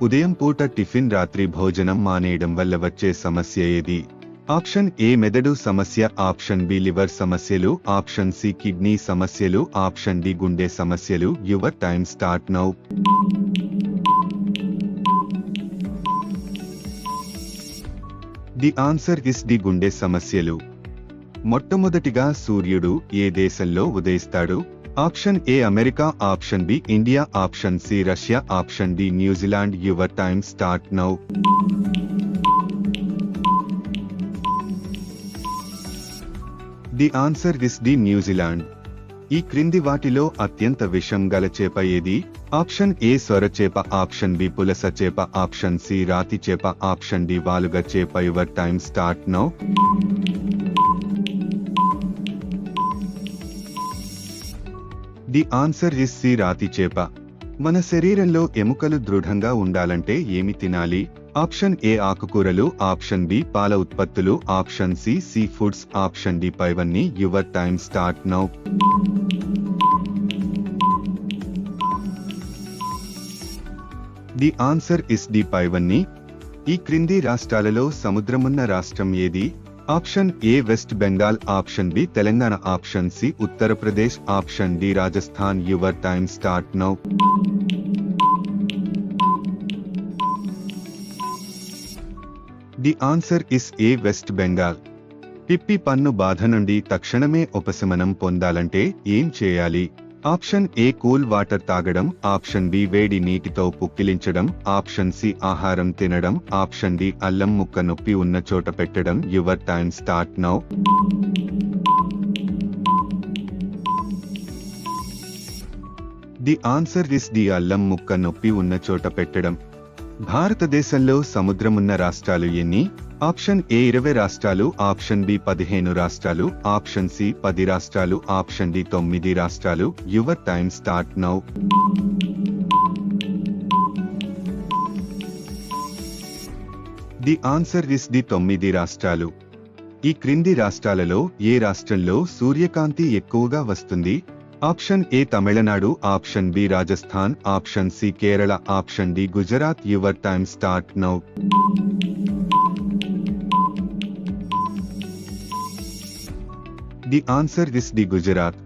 ఉదయం పూట టిఫిన్ రాత్రి భోజనం మానేయడం వల్ల వచ్చే సమస్య ఏది? ఆప్షన్ ఏ మెదడు సమస్య, ఆప్షన్ బి లివర్ సమస్యలు, ఆప్షన్ సి కిడ్నీ సమస్యలు, ఆప్షన్ డి గుండె సమస్యలు. Your time start now. The answer is D గుండె సమస్యలు. మొట్టమొదటిగా సూర్యుడు ఏ దేశంలో ఉదయిస్తాడు? Option A America, option B India, option C Russia, option D New Zealand. Your time start now. The answer is D New Zealand. ఈ క్రింది వాటిలో అత్యంత విషం గల చేప ఏది? ఆప్షన్ ఏ సొరచేప, ఆప్షన్ బి పులస చేప, ఆప్షన్ సి రాతి చేప, ఆప్షన్ డి వాలుగ చేప. Your time start now. The answer is C రాతి చేప. మన శరీరంలో ఎముకలు దృఢంగా ఉండాలంటే ఏమి తినాలి? ఆప్షన్ ఏ ఆకుకూరలు, ఆప్షన్ బి పాల ఉత్పత్తులు, option C sea foods, option D పైవన్నీ. Your time start now. The answer is D పైవన్నీ. ఈ క్రింది రాష్ట్రాలలో సముద్రమున్న రాష్ట్రం ఏది? Option A west Bengal, option B Telangana, option C Uttar Pradesh, option D Rajasthan. Your time start now. The answer is a west Bengal. పిప్పి పన్ను బాధ నుండి తక్షణమే ఉపశమనం పొందాలంటే ఏం చేయాలి? ఆప్షన్ ఏ కూల్ వాటర్ తాగడం, ఆప్షన్ బి వేడి నీటితో పుక్కిలించడం, ఆప్షన్ సి ఆహారం తినడం, ఆప్షన్ డి అల్లం ముక్క నొప్పి ఉన్న చోట పెట్టడం. Your time start now. The answer is D అల్లం ముక్క నొప్పి ఉన్న చోట పెట్టడం. భారతదేశంలో సముద్రమున్న రాష్ట్రాలు ఎన్ని? ఆప్షన్ ఏ 20 రాష్ట్రాలు, ఆప్షన్ బి 15 రాష్ట్రాలు, ఆప్షన్ సి 10 రాష్ట్రాలు, ఆప్షన్ డి 9 రాష్ట్రాలు. Your time start now. The answer is the 9 రాష్ట్రాలు. ఈ క్రింది రాష్ట్రాలలో ఏ రాష్ట్రంలో సూర్యకాంతి ఎక్కువగా వస్తుంది? Option A Tamil Nadu, option B Rajasthan, option C Kerala, option D Gujarat. Your time start now. The answer is the Gujarat.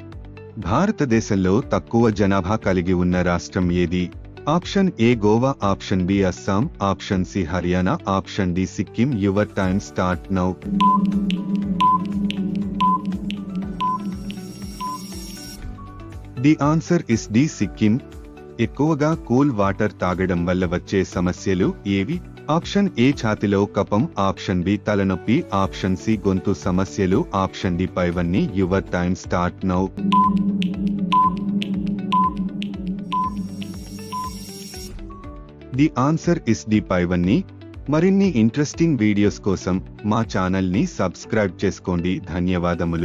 భారతదేశంలో తక్కువ జనాభా కలిగి ఉన్న రాష్ట్రం ఏది? Option A Goa, option B Assam, option C Haryana, option D Sikkim. Your time start now. The answer is D Sikkim. ఎక్కువగా cool water తాగడం వల్ల వచ్చే సమస్యలు ఏవి? ఆప్షన్ ఏ ఛాతిలో కఫం, ఆప్షన్ బి తలనొప్పి, ఆప్షన్ సి గొంతు సమస్యలు, ఆప్షన్ డి పైవన్నీ. Your time start now. The answer is D పైవన్నీ. మరిన్ని ఇంట్రెస్టింగ్ వీడియోస్ కోసం మా ఛానల్ ని సబ్స్క్రైబ్ చేసుకోండి. ధన్యవాదములు.